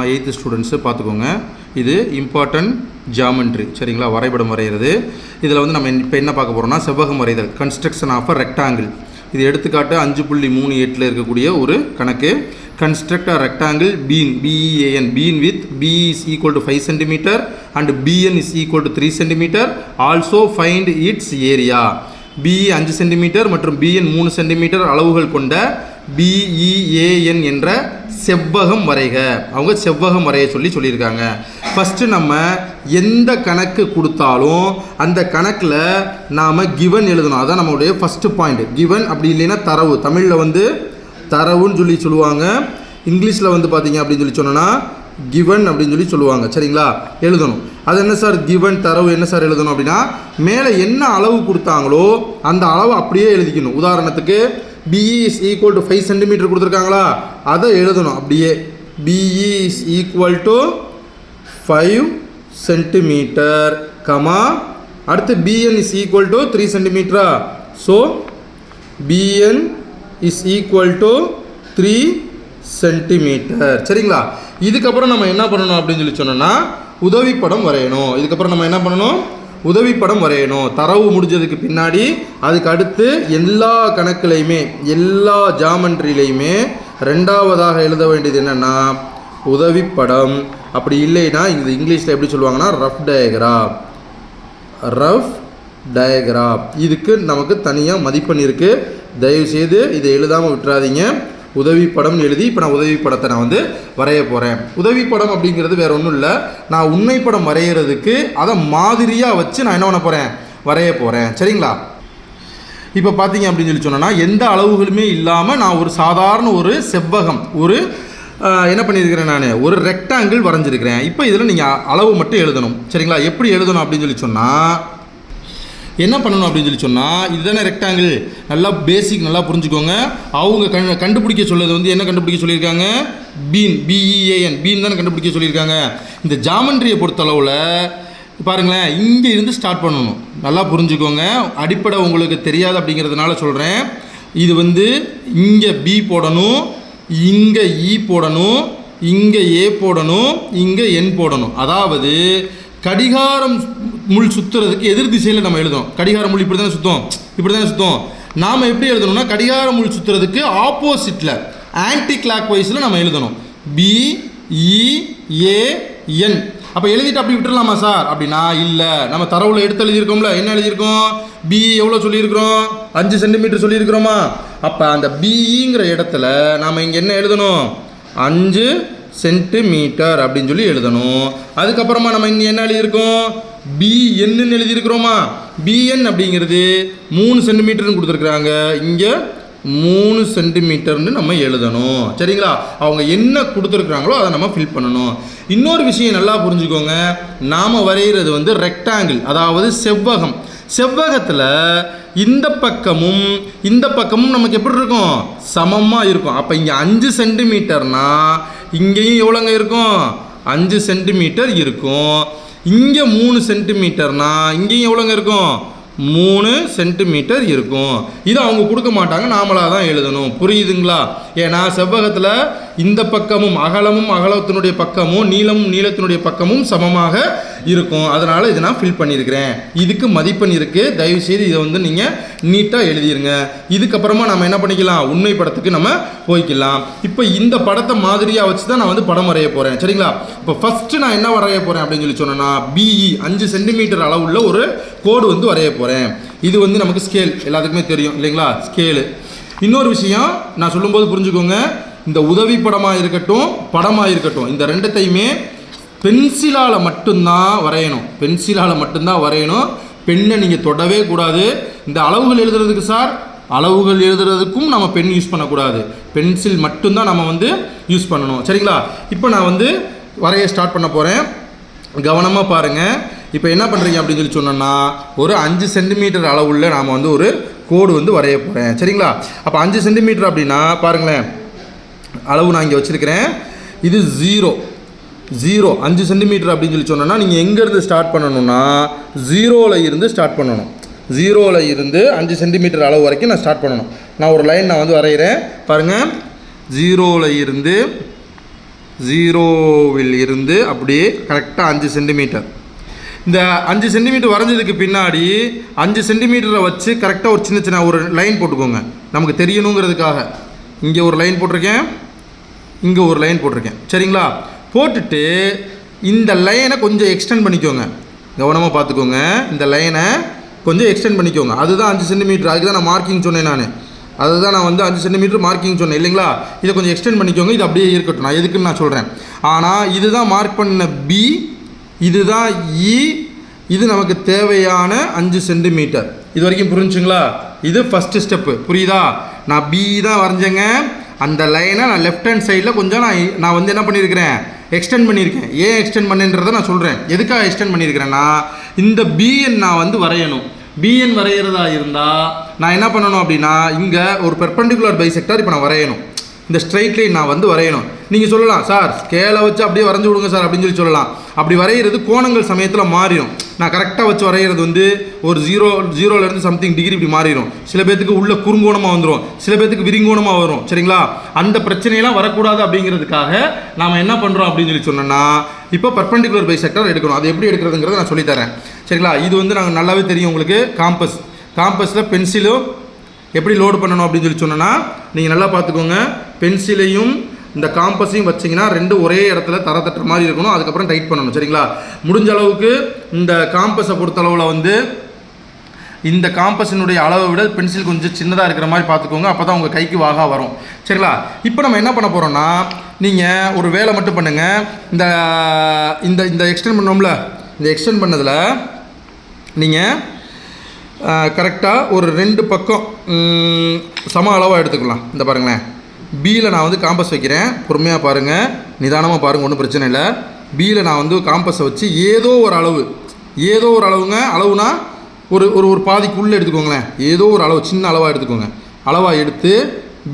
8th students பார்த்துக்கோங்க. இது important geometry சரிங்களா, வரைபடம் வரைகிறது. இதில் வந்து நம்ம இப்போ என்ன பார்க்க போகிறோம்னா செவ்வகம் வரைதல், கன்ஸ்ட்ரக்ஷன் ஆஃப் அ ரெக்டாங்கிள். இது எடுத்துக்காட்டு 5.38 இருக்கக்கூடிய ஒரு கணக்கு. Construct a rectangle been BEAN, been with B is equal to 5 cm and BN is equal to 3 cm. Also find it's area. BE 5 cm மற்றும் BN 3 cm அளவுகள் கொண்ட BEAN என்ற செவ்வகம் வரைக. அவங்க செவ்வகம் வரைய சொல்லியிருக்காங்க. ஃபஸ்ட்டு நம்ம எந்த கணக்கு கொடுத்தாலும் அந்த கணக்கில் நாம் கிவன் எழுதணும். அதான் நம்மளுடைய ஃபஸ்ட்டு பாயிண்ட். கிவன் அப்படி இல்லைன்னா தரவு. தமிழில் வந்து தரவுன்னு சொல்லுவாங்க. இங்கிலீஷில் வந்து பார்த்தீங்க அப்படின்னு சொன்னோன்னா கிவன் அப்படின்னு சொல்லுவாங்க சரிங்களா. எழுதணும். அது என்ன சார் கிவன் தரவு என்ன சார் எழுதணும் அப்படின்னா மேலே என்ன அளவு கொடுத்தாங்களோ அந்த அளவு அப்படியே எழுதிக்கணும். உதாரணத்துக்கு BE is equal to 5 cm கொடுத்துருக்காங்களா, அதை எழுதணும் அப்படியே. BE is equal to 5 cm comma அடுத்து BN is equal to 3 cm. So BN is equal to 3 cm சரிங்களா. இதுக்கப்புறம் நம்ம என்ன பண்ணணும் அப்படின்னு சொன்னோன்னா உதவிப்படம் வரையணும். இதுக்கப்புறம் நம்ம என்ன பண்ணணும், உதவிப்படம் வரையணும். தரவு முடிஞ்சதுக்கு பின்னாடி அதுக்கு அடுத்து எல்லா கணக்குலையுமே எல்லா ஜாமெண்ட்ரிலையுமே ரெண்டாவதாக எழுத வேண்டியது என்னென்னா உதவிப்படம். அப்படி இல்லைன்னா இது இங்கிலீஷில் எப்படி சொல்லுவாங்கன்னா ரஃப் டயக்ராம். ரஃப் டயக்ராம் இதுக்கு நமக்கு தனியாக மதிப்பெண் இருக்குது. தயவுசெய்து இதை எழுதாமல் விட்டுறாதீங்க. உதவிப்படம் எழுதி இப்போ நான் உதவிப்படத்தை நான் வந்து வரைய போகிறேன். உதவிப்படம் அப்படிங்கிறது வேறு ஒன்றும் இல்லை, நான் உண்மைப்படம் வரைகிறதுக்கு அதை மாதிரியாக வச்சு நான் என்ன பண்ண போகிறேன், வரைய போகிறேன் சரிங்களா. இப்போ பார்த்தீங்க அப்படின்னு சொன்னோன்னா எந்த அளவுகளுமே இல்லாமல் நான் ஒரு சாதாரண ஒரு செவ்வகம் ஒரு என்ன பண்ணியிருக்கிறேன், நான் ஒரு ரெக்டாங்கிள் வரைஞ்சிருக்கிறேன். இப்போ இதில் நீங்கள் அளவு மட்டும் எழுதணும் சரிங்களா. எப்படி எழுதணும் அப்படின்னு சொன்னால் என்ன பண்ணணும் அப்படின்னு சொன்னால் இதுதானே ரெக்டாங்கிள். நல்லா பேசிக் நல்லா புரிஞ்சுக்கோங்க. அவங்க கண்டுபிடிக்க சொல்லுறது வந்து என்ன கண்டுபிடிக்க சொல்லியிருக்காங்க, பீன் BEAN பீன் தானே கண்டுபிடிக்க சொல்லியிருக்காங்க. இந்த ஜாமெண்ட்ரியை பொறுத்தளவில் பாருங்களேன், இங்கே இருந்து ஸ்டார்ட் பண்ணணும். நல்லா புரிஞ்சுக்கோங்க. அடிப்படை உங்களுக்கு தெரியாது அப்படிங்கிறதுனால சொல்கிறேன். இது வந்து இங்கே B போடணும், இங்கே E போடணும், இங்கே A போடணும், இங்கே N போடணும். அதாவது கடிகாரம் முள் சுற்றுறதுக்கு எதிர் திசையில் நம்ம எழுதணும். கடிகார முள் இப்படி தானே சுற்றும், இப்படி தானே சுற்றும். நாம் எப்படி எழுதணும்னா கடிகார முள் சுற்றுறதுக்கு ஆப்போசிட்டில் ஆன்டி கிளாக் வைஸில் நம்ம எழுதணும். BEAN. அப்போ எழுதிட்டு அப்படி விட்டுடலாமா சார் அப்படின்னா இல்லை. நம்ம தரவில் எடுத்து எழுதியிருக்கோம்ல, என்ன எழுதியிருக்கோம், BE எவ்வளோ சொல்லியிருக்கிறோம், 5 cm சொல்லியிருக்கிறோமா. அப்போ அந்த BEங்கிற இடத்துல நாம் இங்கே என்ன எழுதணும், 5 cm அப்படின்னு சொல்லி எழுதணும். அதுக்கப்புறமா நம்ம இங்கே என்ன எழுதியிருக்கோம், BN எழுதியிருக்கிறோமா. BN அப்படிங்கிறது 3 cm கொடுத்துருக்குறாங்க, இங்கே 3 cm நம்ம எழுதணும் சரிங்களா. அவங்க என்ன கொடுத்துருக்குறாங்களோ அதை நம்ம ஃபில் பண்ணணும். இன்னொரு விஷயம் நல்லா புரிஞ்சுக்கோங்க, நாம் வரைகிறது வந்து ரெக்டாங்கிள், அதாவது செவ்வகம். செவ்வகத்தில் இந்த பக்கமும் இந்த பக்கமும் நமக்கு எப்படி இருக்கும், சமமாக இருக்கும். அப்போ இங்கே 5 cm இங்கேயும் எவ்வளோங்க இருக்கும், 5 cm இருக்கும். இங்கே 3 cm இங்கேயும் எவ்வளோங்க இருக்கும், 3 cm இருக்கும். இது அவங்க கொடுக்க மாட்டாங்க, நாமளாக தான் எழுதணும். புரியுதுங்களா. ஏன்னா செவ்வகத்தில் இந்த பக்கமும் அகலமும் அகலத்தினுடைய பக்கமும் நீளமும் நீளத்தினுடைய பக்கமும் சமமாக இருக்கும். அதனால் இதை நான் ஃபில் பண்ணியிருக்கிறேன். இதுக்கு மதிப்பெண் இருக்குது. தயவுசெய்து இதை வந்து நீங்கள் நீட்டாக எழுதிடுங்க. இதுக்கப்புறமா நம்ம என்ன பண்ணிக்கலாம், உண்மை படத்துக்கு நம்ம போய்க்கலாம். இப்போ இந்த படத்தை மாதிரியாக வச்சு தான் நான் வந்து படம் வரைய போகிறேன் சரிங்களா. இப்போ ஃபஸ்ட்டு நான் என்ன வரைய போகிறேன் அப்படின்னு சொன்னேன்னா BE 5 cm அளவுள்ள ஒரு கோடு வந்து வரைய போகிறேன். இது வந்து நமக்கு ஸ்கேல் எல்லாத்துக்குமே தெரியும் இல்லைங்களா, ஸ்கேலு. இன்னொரு விஷயம் நான் சொல்லும்போது புரிஞ்சுக்கோங்க, இந்த உதவி படமாக இருக்கட்டும் படமாக இருக்கட்டும் இந்த ரெண்டத்தையுமே பென்சிலால் மட்டும்தான் வரையணும். பென்சிலால் மட்டும்தான் வரையணும். பெண்ணை நீங்கள் தொடவே கூடாது. இந்த அளவுகள் எழுதுறதுக்கு சார், அளவுகள் எழுதுறதுக்கும் நம்ம பென் யூஸ் பண்ணக்கூடாது. பென்சில் மட்டும்தான் நம்ம வந்து யூஸ் பண்ணணும் சரிங்களா. இப்போ நான் வந்து வரைய ஸ்டார்ட் பண்ண போகிறேன். கவனமாக பாருங்கள். இப்போ என்ன பண்ணுறீங்க அப்படின்னு சொன்னோன்னா ஒரு 5 cm அளவுள்ள நாம் வந்து ஒரு கோடு வந்து வரைய போகிறேன் சரிங்களா. அப்போ 5 cm அப்படின்னா பாருங்களேன், அளவு நான் இங்கே வச்சுருக்கிறேன். இது 0 5 cm அப்படின்னு சொன்னோன்னா நீங்கள் எங்கேருந்து ஸ்டார்ட் பண்ணணும்னா 0ல் இருந்து ஸ்டார்ட் பண்ணணும். 0ல் இருந்து 5 cm அளவு வரைக்கும் நான் ஸ்டார்ட் பண்ணணும். நான் ஒரு லைன் நான் வந்து வரைகிறேன் பாருங்கள். 0ல் இருந்து 0வில் இருந்து அப்படியே கரெக்டாக 5 சென்டிமீட்டர். இந்த 5 சென்டிமீட்டர் வரைஞ்சதுக்கு பின்னாடி 5 சென்டிமீட்டரை வச்சு கரெக்டாக ஒரு சின்ன ஒரு லைன் போட்டுக்கோங்க. நமக்கு தெரியணுங்கிறதுக்காக இங்கே ஒரு லைன் போட்டிருக்கேன், இங்கே ஒரு லைன் போட்டிருக்கேன். சரிங்களா? போட்டுட்டு இந்த லைனை கொஞ்சம் எக்ஸ்டெண்ட் பண்ணிக்கோங்க. கவனமாக பார்த்துக்கோங்க. இந்த லைனை கொஞ்சம் எக்ஸ்டெண்ட் பண்ணிக்கோங்க. அதுதான் 5 சென்டிமீட்டர். அதுக்கு தான் நான் மார்க்கிங் சொன்னேன். அதுதான் நான் 5 சென்டிமீட்டர் மார்க்கிங் சொன்னேன் இல்லைங்களா? இதை கொஞ்சம் எக்ஸ்டெண்ட் பண்ணிக்கோங்க. இது அப்படியே இருக்கட்டும். நான் எதுக்குன்னு நான் சொல்கிறேன். ஆனால் இதுதான் மார்க் பண்ண B, இதுதான் E, இது நமக்கு தேவையான 5 சென்டிமீட்டர். இது வரைக்கும் புரிஞ்சுங்களா? இது ஃபஸ்ட்டு ஸ்டெப்பு. புரியுதா? நான் B தான் வரைஞ்சேங்க. அந்த லைனை நான் லெஃப்ட் ஹேண்ட் சைடில் கொஞ்சம் நான் என்ன பண்ணியிருக்கிறேன், எக்ஸ்டெண்ட் பண்ணியிருக்கேன். ஏன் எக்ஸ்டெண்ட் பண்ணேன்றதை நான் சொல்கிறேன். எதுக்காக எக்ஸ்டெண்ட் பண்ணியிருக்கிறேன்னா, இந்த BN நான் வரையணும். BN வரைகிறதா இருந்தால் நான் என்ன பண்ணணும் அப்படின்னா, இங்கே ஒரு பெர்பெண்டிகுலர் பைசெக்டார் இப்போ நான் வரையணும். இந்த ஸ்ட்ரைட் லைன் நான் வரையணும். நீங்கள் சொல்லலாம், சார் ஸ்கேலை வச்சு அப்படியே வரைஞ்சி விடுங்க சார் அப்படின்னு சொல்லலாம். அப்படி வரைகிறது கோணங்கள் சமயத்தில் மாறிடும். நான் கரெக்டாக வச்சு வரைகிறது ஒரு 0லேருந்து சம்திங் டிகிரி இப்படி மாறிடும். சில பேர்த்துக்கு உள்ள குறுங்கோணமாக வந்துடும், சில பேர்த்துக்கு விரிங்கோணமாக வரும். சரிங்களா? அந்த பிரச்சனையெல்லாம் வரக்கூடாது அப்படிங்கிறதுக்காக நாம் என்ன பண்ணுறோம் அப்படின்னு சொன்னோன்னா, இப்போ பெர்பெண்டிகுலர் பைசெக்டார் எடுக்கணும். அது எப்படி எடுக்கிறதுங்கிறத நான் சொல்லித்தரேன். சரிங்களா? இது நாங்கள் நல்லாவே தெரியும் உங்களுக்கு. காம்பஸில் பென்சிலும் எப்படி லோடு பண்ணணும் அப்படின்னு சொன்னோன்னா, நீங்கள் நல்லா பார்த்துக்கோங்க. பென்சிலையும் இந்த காம்பஸையும் வச்சிங்கன்னா ரெண்டும் ஒரே இடத்துல தரத்தட்டுற மாதிரி இருக்கணும். அதுக்கப்புறம் டைட் பண்ணணும். சரிங்களா? முடிஞ்ச அளவுக்கு இந்த காம்பஸை பொறுத்தளவில் இந்த காம்பஸினுடைய அளவை விட பென்சில் கொஞ்சம் சின்னதாக இருக்கிற மாதிரி பார்த்துக்கோங்க. அப்போ தான் உங்கள் கைக்கு வாகா வரும். சரிங்களா? இப்போ நம்ம என்ன பண்ண போகிறோம்னா, நீங்கள் ஒரு வேலை மட்டும் பண்ணுங்கள். இந்த இந்த இந்த எக்ஸ்டெண்ட் பண்ணோம்ல, இந்த எக்ஸ்டெண்ட் பண்ணதில் நீங்கள் கரெக்டாக ஒரு 2 பக்கம் சம அளவாக எடுத்துக்கலாம். இந்த பாருங்களேன், பியில் நான் காம்பஸ் வைக்கிறேன். பொறுமையாக பாருங்கள், நிதானமாக பாருங்கள், ஒன்றும் பிரச்சனை இல்லை. பியில் நான் காம்பஸை வச்சு ஏதோ ஒரு அளவுங்க. அளவுனா ஒரு ஒரு பாதிக்குள்ளே எடுத்துக்கோங்களேன். ஏதோ ஒரு அளவு, சின்ன அளவாக எடுத்துக்கோங்க. அளவாக எடுத்து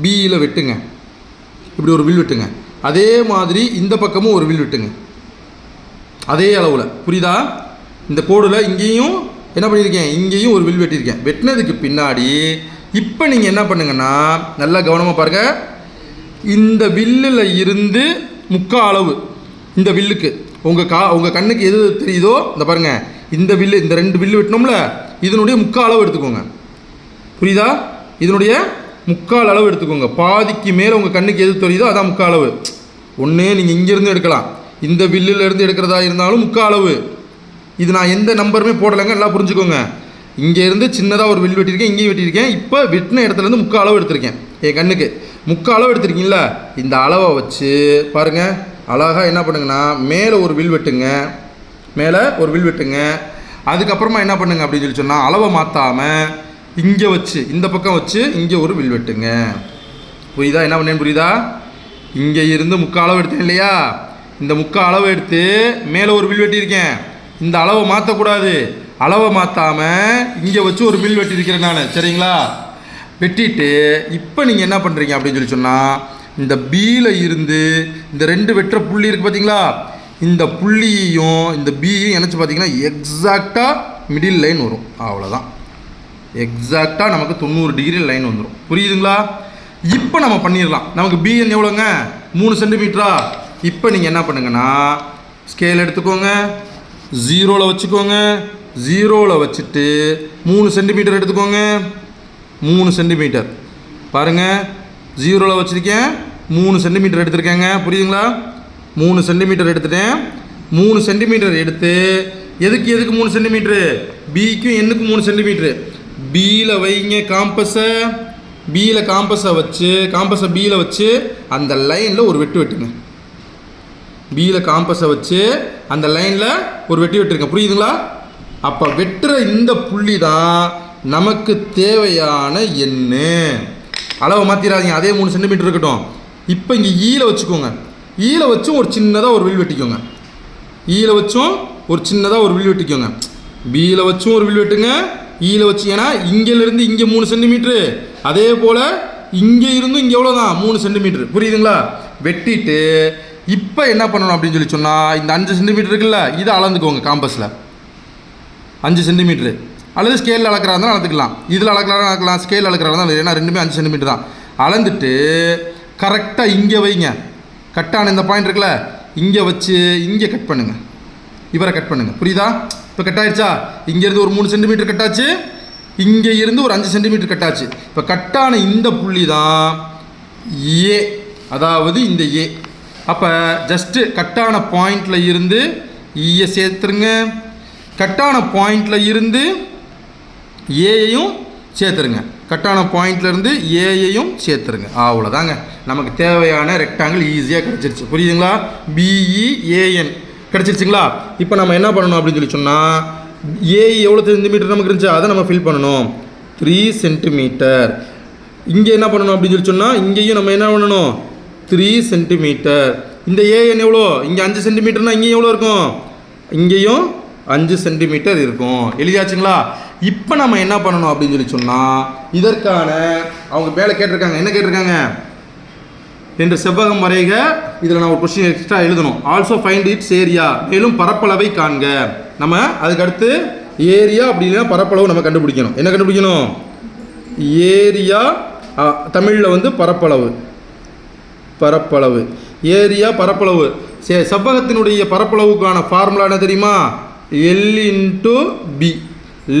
பியில் வெட்டுங்க. இப்படி ஒரு வில் வெட்டுங்க. அதே மாதிரி இந்த பக்கமும் ஒரு வில் வெட்டுங்க, அதே அளவில். புரியுதா? இந்த கோடில் இங்கேயும் என்ன பண்ணியிருக்கேன், இங்கேயும் ஒரு வில் வெட்டியிருக்கேன். வெட்டினதுக்கு பின்னாடி இப்போ நீங்கள் என்ன பண்ணுங்கன்னா, நல்லா கவனமாக பாருங்கள். இந்த வில்லில் இருந்து முக்கால் அளவு இந்த வில்லுக்கு உங்கள் கண்ணுக்கு எது தெரியுதோ, இந்த பாருங்கள், இந்த 2 வில்லு வெட்டினோம்ல, இதனுடைய முக்கால் அளவு எடுத்துக்கோங்க. புரியுதா? இதனுடைய முக்கால் அளவு எடுத்துக்கோங்க. பாதிக்கு மேலே உங்கள் கண்ணுக்கு எது தெரியுதோ அதான் முக்கால் அளவு. ஒன்று நீங்கள் இங்கேருந்து எடுக்கலாம், இந்த வில்லிலேருந்து எடுக்கிறதா இருந்தாலும் முக்கால் அளவு. இது நான் எந்த நம்பருமே போடலைங்க, நல்லா புரிஞ்சுக்கோங்க. இங்கேருந்து சின்னதாக ஒரு வில் வெட்டியிருக்கேன், இங்கேயும் வெட்டியிருக்கேன். இப்போ வெட்டின இடத்துலேருந்து முக்கால் அளவு எடுத்திருக்கேன். என் கண்ணுக்கு முக்கால் அளவு எடுத்திருக்கீங்களா? இந்த அளவை வச்சு பாருங்கள், அழகாக என்ன பண்ணுங்கன்னா, மேலே ஒரு வில் வெட்டுங்க. அதுக்கப்புறமா என்ன பண்ணுங்க அப்படின்னு சொன்னால், அளவை மாற்றாமல் இங்கே வச்சு, இந்த பக்கம் வச்சு இங்கே ஒரு வில் வெட்டுங்க. புரியுதா? என்ன பண்ணேன்னு புரியுதா? இங்கே இருந்து முக்கால் அளவு எடுத்தேன் இல்லையா? இந்த முக்கால் அளவு எடுத்து மேலே ஒரு வில் வெட்டியிருக்கேன். இந்த அளவை மாற்றக்கூடாது. அளவை மாற்றாமல் இங்கே வச்சு ஒரு வில் வெட்டியிருக்கிறேன் நான். சரிங்களா? வெட்டிட்டு இப்போ நீங்கள் என்ன பண்ணுறீங்க அப்படின்னு சொன்னால், இந்த பியில் இருந்து இந்த 2 வெட்டுற புள்ளி இருக்குது பார்த்தீங்களா, இந்த புள்ளியையும் இந்த பியையும் இணைச்சி பார்த்தீங்கன்னா எக்ஸாக்டாக மிடில் லைன் வரும். அவ்வளோதான். எக்ஸாக்டாக நமக்கு 90 டிகிரி லைன் வந்துடும். புரியுதுங்களா? இப்போ நம்ம பண்ணிடலாம். நமக்கு பிஎன் எவ்வளோங்க? 3 சென்டிமீட்டரா? இப்போ நீங்கள் என்ன பண்ணுங்கன்னா, ஸ்கேல் எடுத்துக்கோங்க, 0ல் வச்சுக்கோங்க. 0ல் வச்சுட்டு 3 சென்டிமீட்டர் எடுத்துக்கோங்க. 3 சென்டிமீட்டர் பாருங்கள், 0ல் வச்சுருக்கேன், 3 சென்டிமீட்டர் எடுத்துருக்கேங்க. புரியுதுங்களா? 3 சென்டிமீட்டர் எடுத்துட்டேன். 3 சென்டிமீட்டர் எடுத்து எதுக்கு 3 சென்டிமீட்ரு? பிக்கும் என்னுக்கும் 3 சென்டிமீட்ரு. பியில் வைங்க காம்பஸை. காம்பஸை பியில் வச்சு அந்த லைனில் ஒரு வெட்டுங்க. பியில் காம்பஸை வச்சு அந்த லைனில் ஒரு வெட்டுருங்க. புரியுதுங்களா? அப்போ வெட்டுற இந்த புள்ளி தான் நமக்கு தேவையான எண்ணு. அளவை மாற்றிடாதீங்க, அதே 3 சென்டிமீட்டர் இருக்கட்டும். இப்போ இங்கே ஈயில் வச்சுக்கோங்க. ஈயில் வச்சும் ஒரு சின்னதாக ஒரு வில் வெட்டிக்கோங்க. ஈயில் வச்சும் ஒரு சின்னதாக ஒரு வில் வெட்டிக்கோங்க. பியில் வச்சும் ஒரு வில் வெட்டுங்க. ஈயில் வச்சு, ஏன்னா இங்கேருந்து இங்கே 3 சென்டிமீட்ரு, அதே போல் இங்கே இருந்தும் இங்கே எவ்வளோ தான் 3 சென்டிமீட்ரு. புரியுதுங்களா? வெட்டிட்டு இப்போ என்ன பண்ணணும் அப்படின்னு சொன்னால், இந்த 5 சென்டிமீட்டர் இருக்குல்ல, இதை அளந்துக்கோங்க. காம்பஸில் 5 சென்டிமீட்ரு, அல்லது ஸ்கேலில் அளக்கிறா இருந்தாலும் அளந்துக்கலாம். இதில் அளக்கலாம், ஸ்கேலில் அளக்கிறா இருந்தாலும், ஏன்னா ரெண்டுமே 5 சென்டிமீட்டர் தான். அளந்துட்டு கரெக்டாக இங்கே வைங்க. கட்டான இந்த பாயிண்ட் இருக்குல்ல, இங்கே வச்சு இங்கே கட் பண்ணுங்கள், இவரை கட் பண்ணுங்கள். புரியுதா? இப்போ கட் ஆயிடுச்சா? இங்கேருந்து ஒரு 3 சென்டிமீட்டர் கட்டாச்சு, இங்கே இருந்து ஒரு 5 சென்டிமீட்டர் கட்டாச்சு. இப்போ கட்டான இந்த புள்ளி தான் ஏ, அதாவது இந்த ஏ. அப்போ ஜஸ்ட்டு கட்டான பாயிண்டில் இருந்து ஈயை சேர்த்துருங்க, கட்டான பாயிண்டில் இருந்து ஏயையும் சேர்த்துருங்க, கட்டான பாயிண்ட்லேருந்து ஏயையும் சேர்த்துருங்க. அவ்வளோதாங்க, நமக்கு தேவையான ரெக்டாங்கிள் ஈஸியாக கிடச்சிருச்சு. புரியுதுங்களா? பிஇஏஎன் கிடச்சிருச்சுங்களா? இப்போ நம்ம என்ன பண்ணணும் அப்படின்னு சொல்லி சொன்னால், ஏ எவ்வளோ சென்டிமீட்டர் நமக்கு இருந்துச்சு அதை நம்ம ஃபில் பண்ணணும், 3 சென்டிமீட்டர். இங்கே என்ன பண்ணணும் அப்படின்னு சொல்லி சொன்னால், இங்கேயும் நம்ம என்ன பண்ணணும், 3 சென்டிமீட்டர். இந்த ஏஎன் எவ்வளோ, இங்கே 5 சென்டிமீட்டர்னால் இங்கேயும் எவ்வளோ இருக்கும், இங்கேயும் 5 சென்டிமீட்டர் இருக்கும். எழுதியாச்சுங்களா? இப்போ நம்ம என்ன பண்ணணும் அப்படின்னு சொல்லி சொன்னால், இதற்கான அவங்க மேலே கேட்டிருக்காங்க, என்ன கேட்டிருக்காங்க, என்று செவ்வகம் வரைக. இதில் நான் ஒரு கொஸ்டின் எக்ஸ்ட்ரா எழுதணும். ஆல்சோ ஃபைண்ட் இட்ஸ் ஏரியா, மேலும் பரப்பளவை காண்க. நம்ம அதுக்கடுத்து ஏரியா அப்படின்னா பரப்பளவு நம்ம கண்டுபிடிக்கணும். என்ன கண்டுபிடிக்கணும், ஏரியா, தமிழில் வந்து பரப்பளவு, பரப்பளவு, ஏரியா பரப்பளவு. செவ்வகத்தினுடைய பரப்பளவுக்கான ஃபார்முலா என்ன தெரியுமா, L into B,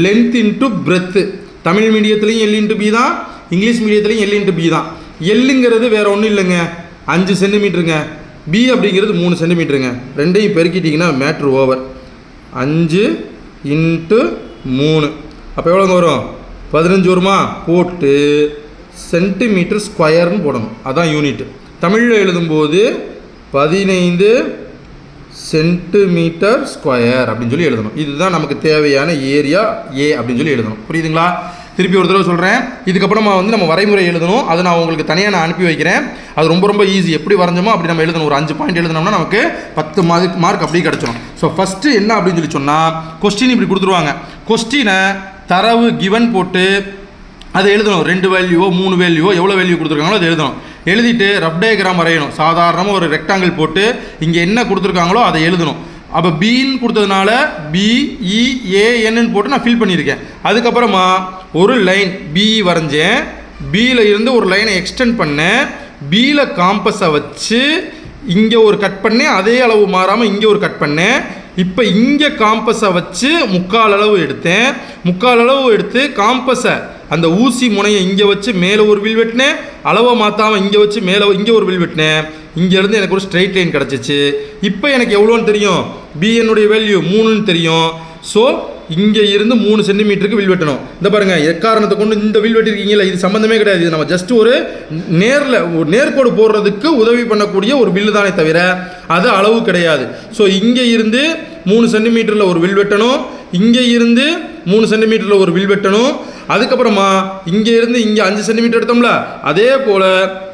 length into breadth. Tamil மீடியத்துலேயும் எல் இன்ட்டு பி தான், இங்கிலீஷ் மீடியத்துலேயும் எல் இன்ட்டு பி தான். எல்லுங்கிறது வேறு ஒன்றும் இல்லைங்க, 5 சென்டிமீட்டருங்க. பி அப்படிங்கிறது 3 சென்டிமீட்டருங்க. ரெண்டையும் பெருக்கிட்டிங்கன்னா மேட்ரு ஓவர். 5 இன்ட்டு 3 அப்போ எவ்வளோங்க வரும், 15 வருமா? போட்டு சென்டிமீட்டர் ஸ்கொயர்னு போடணும், அதான் யூனிட். தமிழில் எழுதும்போது 15 சென்டிமீட்டர் ஸ்கொயர் அப்படின்னு சொல்லி எழுதணும். இதுதான் நமக்கு தேவையான ஏரியா ஏ அப்படின்னு சொல்லி எழுதணும். புரியுதுங்களா? திருப்பி ஒரு தடவை சொல்கிறேன். இதுக்கப்புறமா வந்து நம்ம வரைமுறை எழுதணும். அதை நான் உங்களுக்கு தனியாக நான் அனுப்பி வைக்கிறேன். அது ரொம்ப ரொம்ப ஈஸி. எப்படி வரைஞ்சோமோ அப்படி நம்ம எழுதணும். ஒரு 5 பாயிண்ட் எழுதினோம்னா நமக்கு 10 மார்க் அப்படியே கிடச்சிடும். ஸோ ஃபஸ்ட்டு என்ன அப்படின்னு சொல்லி சொன்னால், கொஸ்டின் இப்படி கொடுத்துருவாங்க. கொஸ்டினை தரவு கிவன் போட்டு அதை எழுதணும். 2 வேல்யூவோ 3 வேல்யூவோ எவ்வளோ வேல்யூ கொடுத்துருக்காங்களோ அதை எழுதணும். எழுதிட்டு ரஃப் டயக்ராம் வரையணும். சாதாரணமாக ஒரு ரெக்டாங்கிள் போட்டு இங்கே என்ன கொடுத்துருக்காங்களோ அதை எழுதணும். அப்போ பின்னு கொடுத்ததுனால பிஇஏஎன்னு போட்டு நான் ஃபில் பண்ணியிருக்கேன். அதுக்கப்புறமா ஒரு லைன் பி வரைஞ்சேன், பியில் இருந்து ஒரு லைனை எக்ஸ்டெண்ட் பண்ணேன், பியில் காம்பஸை வச்சு இங்கே ஒரு கட் பண்ணேன், அதே அளவு மாறாமல் இங்கே ஒரு கட் பண்ணேன். இப்போ இங்கே காம்பஸை வச்சு 3/4 அளவு எடுத்தேன், 3/4 அளவு எடுத்து காம்பஸை அந்த ஊசி முனையை இங்கே வச்சு மேலே ஒரு வில் வெட்டினேன், அளவை மாற்றாமல் இங்கே வச்சு மேலே இங்கே ஒரு வில் வெட்டினேன். இங்கேருந்து எனக்கு ஒரு ஸ்ட்ரெயிட் லைன் கிடச்சிச்சு. இப்போ எனக்கு எவ்வளோன்னு தெரியும், பிஎன்னுடைய வேல்யூ 3ன்னு தெரியும். ஸோ இங்கே இருந்து 3 சென்டிமீட்டருக்கு வில் வெட்டணும். இந்த பாருங்கள், எக்காரணத்தை கொண்டு இந்த வில் வெட்டிருக்கீங்களா, இது சம்மந்தமே கிடையாது. இது நம்ம ஜஸ்ட் ஒரு நேர்கோடு போடுறதுக்கு உதவி பண்ணக்கூடிய ஒரு வில்லு தானே தவிர அது அளவு கிடையாது. ஸோ இங்கே இருந்து 3 சென்டிமீட்டரில் ஒரு வில் வெட்டணும், இங்கே இருந்து 3 சென்டிமீட்டரில் ஒரு வில் வெட்டணும். அதுக்கப்புறமா இங்கே இருந்து இங்கே 5 சென்டிமீட்டர் எடுத்தோம்ல, அதே போல்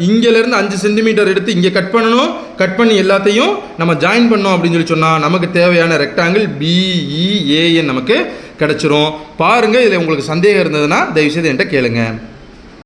இங்கேருந்து 5 சென்டிமீட்டர் எடுத்து இங்கே கட் பண்ணணும். கட் பண்ணி எல்லாத்தையும் நம்ம ஜாயின் பண்ணோம் அப்படின்னு சொல்லி சொன்னால் நமக்கு தேவையான ரெக்டாங்கிள் பிஇஏஎன் நமக்கு கிடச்சிரும். பாருங்கள், இதில் உங்களுக்கு சந்தேகம் இருந்ததுன்னா தயவுசெய்து என்கிட்ட கேளுங்க.